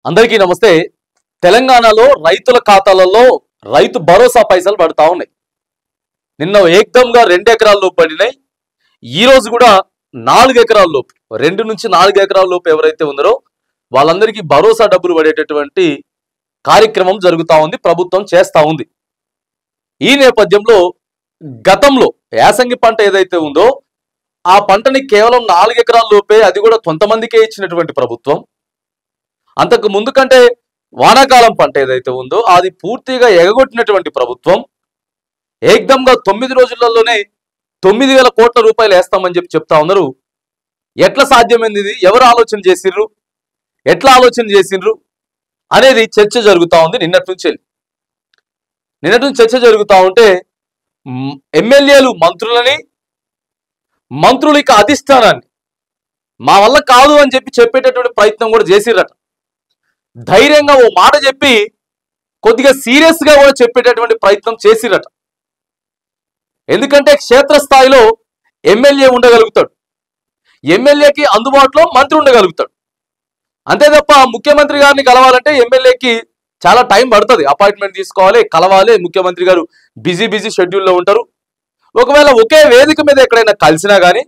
అందరికీ నమస్తే. తెలంగాణలో రైతుల ఖాతాలలో రైతు భరోసా పైసలు పడతా ఉన్నాయి. నిన్న ఏకదంగా 2 ఎకరాల లోపు పడినాయి. ఈ రోజు కూడా 4 ఎకరాల లోపు, 2 నుంచి 4 ఎకరాల లోపు ఎవరైతే ఉన్నారో వాళ్ళందరికీ భరోసా డబ్బులు పడేటటువంటి కార్యక్రమం జరుగుతూ ఉంది, ప్రభుత్వం చేస్తూ ఉంది. ఈ నేపథ్యంలో గతంలో యాసంగి పంట ఏదైతే ఉందో ఆ పంటని కేవలం 4 ఎకరాల లోపే, అది కూడా కొంతమందికే ఇచ్చినటువంటి ప్రభుత్వం. అంతకు ముందు కంటే వానాకాలం పంట ఏదైతే ఉందో అది పూర్తిగా ఎగగొట్టినటువంటి ప్రభుత్వం ఏకదంగా 9 రోజులలోనే 9,000 కోట్ల రూపాయలు వేస్తామని చెప్తా ఉన్నారు. ఎట్లా సాధ్యమైంది ఇది? ఎవరు ఆలోచన చేసిండ్రు? ఎట్లా ఆలోచన చేసిండ్రు అనేది చర్చ జరుగుతూ ఉంది. నిన్నటి నుంచి చర్చ జరుగుతూ ఉంటే ఎమ్మెల్యేలు మంత్రులు ఇక అధిష్టానాన్ని మా వల్ల కాదు అని చెప్పేటటువంటి ప్రయత్నం కూడా చేసిరట. ధైర్యంగా ఓ మాట చెప్పి కొద్దిగా సీరియస్ గా కూడా చెప్పేటటువంటి ప్రయత్నం చేసిరట. ఎందుకంటే క్షేత్రస్థాయిలో ఎమ్మెల్యే ఉండగలుగుతాడు, ఎమ్మెల్యేకి అందుబాటులో మంత్రి ఉండగలుగుతాడు. అంతే తప్ప ముఖ్యమంత్రి గారిని కలవాలంటే ఎమ్మెల్యేకి చాలా టైం పడుతుంది. అపాయింట్మెంట్ తీసుకోవాలి, కలవాలి. ముఖ్యమంత్రి గారు బిజీ షెడ్యూల్లో ఉంటారు. ఒకవేళ ఒకే వేదిక మీద ఎక్కడైనా కలిసినా కానీ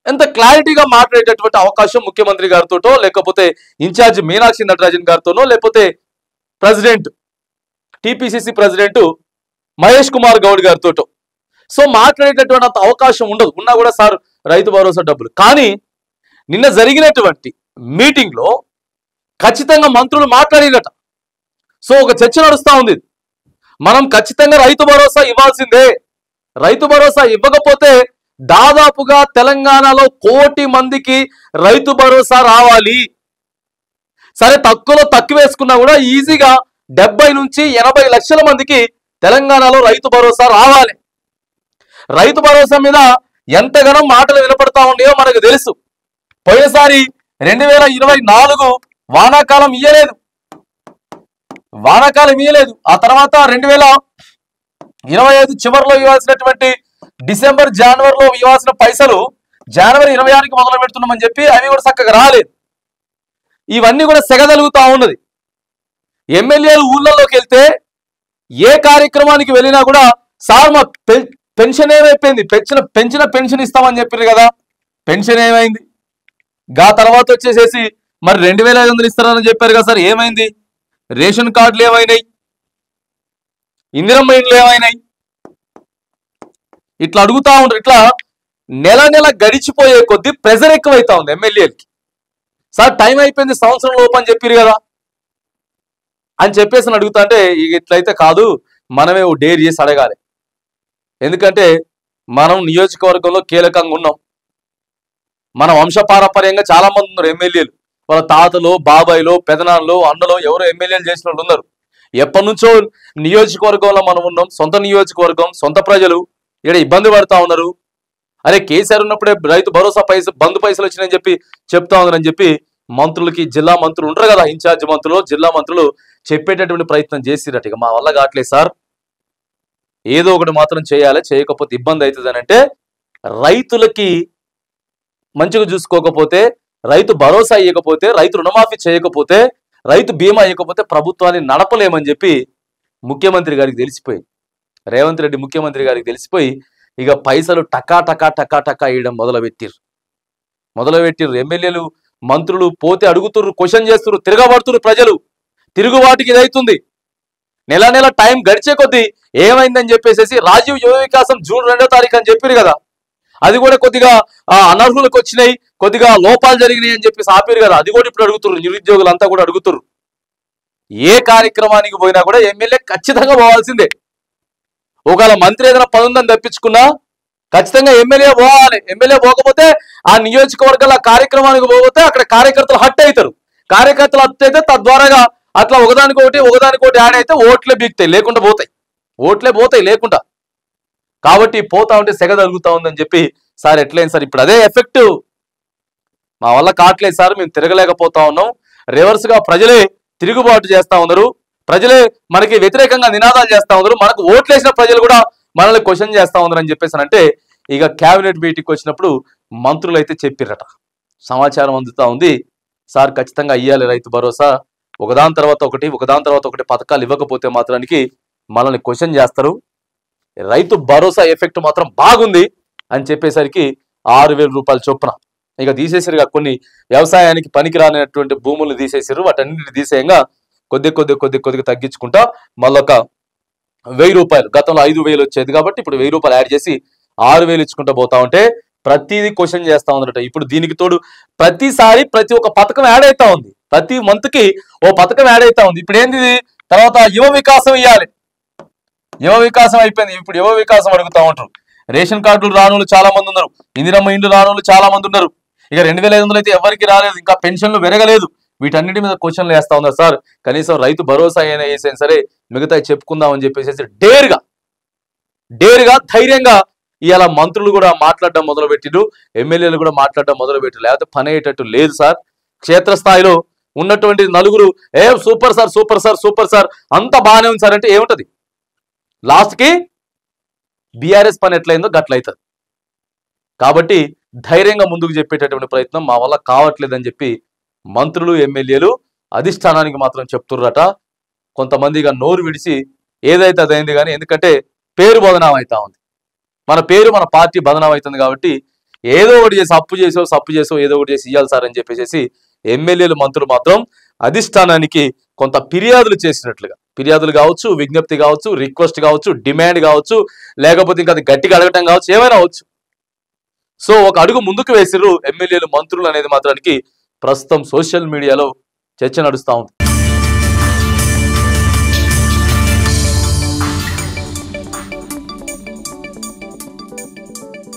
ఎంత క్లారిటీగా మాట్లాడేటటువంటి అవకాశం ముఖ్యమంత్రి గారితోటో, లేకపోతే ఇన్ఛార్జ్ మీనాక్షి నటరాజన్ గారితోనో, లేకపోతే president TPCC president Mahesh Kumar Goud గారితోటో సో మాట్లాడేటటువంటి అంత అవకాశం ఉండదు. ఉన్నా కూడా సార్ రైతు భరోసా డబ్బులు. కానీ నిన్న జరిగినటువంటి మీటింగ్ లో ఖచ్చితంగా మంత్రులు మాట్లాడినట. సో ఒక చర్చ నడుస్తూ ఉంది. మనం ఖచ్చితంగా రైతు భరోసా ఇవ్వాల్సిందే, రైతు భరోసా ఇవ్వకపోతే దాదాపుగా తెలంగాణలో 1 కోటి మందికి రైతు భరోసా రావాలి. సరే తక్కువలో తక్కువ వేసుకున్నా కూడా ఈజీగా 70 నుంచి 80 లక్షల మందికి తెలంగాణలో రైతు భరోసా రావాలి. రైతు భరోసా మీద ఎంతగానో మాటలు వినపడతా ఉన్నాయో మనకు తెలుసు. పోయేసారి 2024 వానాకాలం ఇయ్యలేదు. ఆ తర్వాత 2025 చివరిలో ఇవ్వాల్సినటువంటి డిసెంబర్ జనవరిలో ఇవ్వాల్సిన పైసలు జనవరి 26కి మొదలు పెడుతున్నామని చెప్పి అవి కూడా చక్కగా రాలేదు. ఇవన్నీ కూడా సెగదలుగుతా ఉన్నది. ఎమ్మెల్యేలు ఊళ్ళలోకి వెళ్తే ఏ కార్యక్రమానికి వెళ్ళినా కూడా సార్ మా పెన్షన్ ఏమైపోయింది, పెంచిన పెన్షన్ ఇస్తామని చెప్పారు కదా, పెన్షన్ ఏమైంది? తర్వాత వచ్చేసేసి మరి 2,500 ఇస్తారని చెప్పారు కదా సార్, ఏమైంది? రేషన్ కార్డులు ఏమైనాయి? ఇందిరమ్మ ఇండ్లు ఏమైనాయి? ఇట్లా అడుగుతా ఉంటారు. ఇట్లా నెల గడిచిపోయే కొద్దీ ప్రెజర్ ఎక్కువైతా ఉంది ఎమ్మెల్యేలకి. సార్ టైం అయిపోయింది, సంవత్సరం లోపు అని చెప్పారు కదా అని చెప్పేసి అడుగుతా అంటే ఇట్లయితే కాదు, మనమే ఓ డేర్ చేసి అడగాలి. ఎందుకంటే మనం నియోజకవర్గంలో కీలకంగా ఉన్నాం. మన వంశపారపర్యంగా చాలా మంది ఉన్నారు ఎమ్మెల్యేలు. వాళ్ళ తాతలు, బాబాయిలు, పెదనాన్నలు, అన్నలు ఎవరో ఎమ్మెల్యేలు చేసిన వాళ్ళు ఉన్నారు. ఎప్పటి నుంచో నియోజకవర్గంలో మనం ఉన్నాం. సొంత నియోజకవర్గం, సొంత ప్రజలు ఇక్కడ ఇబ్బంది పడతా ఉన్నారు. అరే కేసీఆర్ ఉన్నప్పుడే రైతు భరోసా బంధు పైసలు వచ్చినాయని చెప్తా ఉన్నారని చెప్పి మంత్రులకి, జిల్లా మంత్రులు ఉంటారు కదా, ఇన్ఛార్జ్ మంత్రులు, జిల్లా మంత్రులు చెప్పేటటువంటి ప్రయత్నం చేసిరట. ఇక మా వల్ల కావట్లేదు సార్, ఏదో ఒకటి మాత్రం చేయాలి, చేయకపోతే ఇబ్బంది అవుతుంది అని అంటే రైతులకి మంచిగా చూసుకోకపోతే, రైతు భరోసా ఇవ్వకపోతే, రైతు రుణమాఫీ చేయకపోతే, రైతు బీమా ఇవ్వకపోతే ప్రభుత్వాన్ని నడపలేమని చెప్పి ముఖ్యమంత్రి గారికి తెలిసిపోయి, రేవంత్ రెడ్డి ముఖ్యమంత్రి గారికి తెలిసిపోయి ఇక పైసలు టకా వేయడం మొదలుపెట్టిర్రు. ఎమ్మెల్యేలు, మంత్రులు పోతే అడుగుతుర్రు, క్వశ్చన్ చేస్తుర్రు, తిరగబడుతుర్రు. ప్రజలు తిరుగుబాటుకి ఇదవుతుంది. నెల టైం గడిచే కొద్దీ ఏమైందని చెప్పేసి రాజీవ్ యువ వికాసం జూన్ 2వ తారీఖు అని చెప్పారు కదా, అది కూడా కొద్దిగా అనర్హులకు వచ్చినాయి, కొద్దిగా లోపాలు జరిగినాయి అని చెప్పేసి ఆపారు కదా, అది కూడా ఇప్పుడు అడుగుతుర్రు. నిరుద్యోగులు అంతా కూడా అడుగుతుర్రు. ఏ కార్యక్రమానికి పోయినా కూడా ఎమ్మెల్యే ఖచ్చితంగా పోవాల్సిందే. ఒకవేళ మంత్రి ఏదైనా పని ఉందని తప్పించుకున్నా ఖచ్చితంగా ఎమ్మెల్యే పోవాలి. ఎమ్మెల్యే పోకపోతే ఆ నియోజకవర్గాల కార్యక్రమానికి పోతే అక్కడ కార్యకర్తలు హట్ అవుతారు. కార్యకర్తలు హట్ అయితే తద్వారాగా అట్లా ఒకదానికొకటి యాడ్ అయితే ఓట్లే బీక్తాయి, ఓట్లే పోతాయి లేకుండా. కాబట్టి పోతా ఉంటే సెగ తగులుతా ఉందని చెప్పి సార్ ఎట్లయింది సార్, ఇప్పుడు అదే ఎఫెక్ట్, మా వల్ల కావట్లేదు సార్, మేము తిరగలేకపోతా ఉన్నాం. రివర్స్ గా ప్రజలే తిరుగుబాటు చేస్తా ఉన్నారు, ప్రజలే మనకి వ్యతిరేకంగా నినాదాలు చేస్తా ఉన్నారు, మనకు ఓట్లేసిన ప్రజలు కూడా మనల్ని క్వశ్చన్ చేస్తా ఉన్నారు అని చెప్పేసి అంటే ఇక క్యాబినెట్ మీటింగ్కి వచ్చినప్పుడు మంత్రులు అయితే చెప్పిరట. సమాచారం అందుతా ఉంది, సార్ ఖచ్చితంగా ఇయ్యాలి రైతు భరోసా, ఒకదాని తర్వాత ఒకటి పథకాలు ఇవ్వకపోతే మాత్రానికి మనల్ని క్వశ్చన్ చేస్తారు. రైతు భరోసా ఎఫెక్ట్ మాత్రం బాగుంది అని చెప్పేసరికి 6,000 రూపాయల చొప్పున ఇక తీసేసారు. కొన్ని వ్యవసాయానికి పనికి రానటువంటి భూములు తీసేసారు. వాటన్నిటిని తీసేయంగా కొద్దిగా తగ్గించుకుంటా మళ్ళొక 1,000 రూపాయలు, గతంలో 5,000 వచ్చేది కాబట్టి ఇప్పుడు 1,000 రూపాయలు యాడ్ చేసి 6,000 ఇచ్చుకుంటూ పోతా ఉంటే ప్రతిదీ క్వశ్చన్ చేస్తా ఉందట. ఇప్పుడు దీనికి తోడు ప్రతిసారి ప్రతి ఒక్క పథకం యాడ్ అవుతా ఉంది. ప్రతి మంత్ కి ఓ పథకం యాడ్ అవుతా ఉంది. ఇప్పుడు ఏంది తర్వాత యువ వికాసం ఇవ్వాలి. యువ వికాసం అయిపోయింది. ఇప్పుడు యువ వికాసం అడుగుతా ఉంటారు. రేషన్ కార్డులు రానోళ్ళు చాలా మంది ఉన్నారు. ఇందిరమ్మ ఇండ్లు రానోళ్ళు చాలా మంది ఉన్నారు. ఇక 2,500 అయితే ఎవరికి రాలేదు. ఇంకా పెన్షన్లు పెరగలేదు. వీటన్నిటి మీద క్వశ్చన్లు వేస్తా ఉన్నారు. సార్ కనీసం రైతు భరోసా అయినా వేసాను సరే మిగతా చెప్పుకుందాం అని చెప్పేసి డేరుగా ధైర్యంగా ఇవాళ మంత్రులు కూడా మాట్లాడడం మొదలుపెట్టిరు. ఎమ్మెల్యేలు కూడా మాట్లాడడం మొదలుపెట్టిరు. లేకపోతే పని అయ్యేటట్టు లేదు సార్. క్షేత్రస్థాయిలో ఉన్నటువంటి నలుగురు సూపర్ సార్ అంత బాగానే ఉంది సార్ అంటే ఏముంటది? లాస్ట్కి బీఆర్ఎస్ పని ఎట్లయిందో గట్లయితుంది. కాబట్టి ధైర్యంగా ముందుకు చెప్పేటటువంటి ప్రయత్నం మా వల్ల కావట్లేదని చెప్పి మంత్రులు ఎమ్మెల్యేలు అధిష్టానానికి మాత్రం చెప్తుర్రట. కొంతమందిగా నోరు విడిచి ఏదైతే అదైంది కానీ, ఎందుకంటే పేరు బదనాం అవుతా ఉంది. మన పేరు మన పార్టీ బదనాం అవుతుంది కాబట్టి ఏదో ఒకటి చేసి సప్పు చేసో ఏదో ఒకటి చేసి ఇవ్వాలి సార్ అని చెప్పేసి ఎమ్మెల్యేలు మంత్రులు మాత్రం అధిష్టానానికి కొంత ఫిర్యాదులు కావచ్చు, విజ్ఞప్తి కావచ్చు, రిక్వెస్ట్ కావచ్చు, డిమాండ్ కావచ్చు, లేకపోతే ఇంకా అది గట్టిగా అడగటం కావచ్చు, ఏమైనా అవచ్చు. సో ఒక అడుగు ముందుకు వేసిర్రు ఎమ్మెల్యేలు మంత్రులు అనేది మాత్రానికి ప్రస్తుతం సోషల్ మీడియాలో చర్చ నడుస్తూ ఉంది.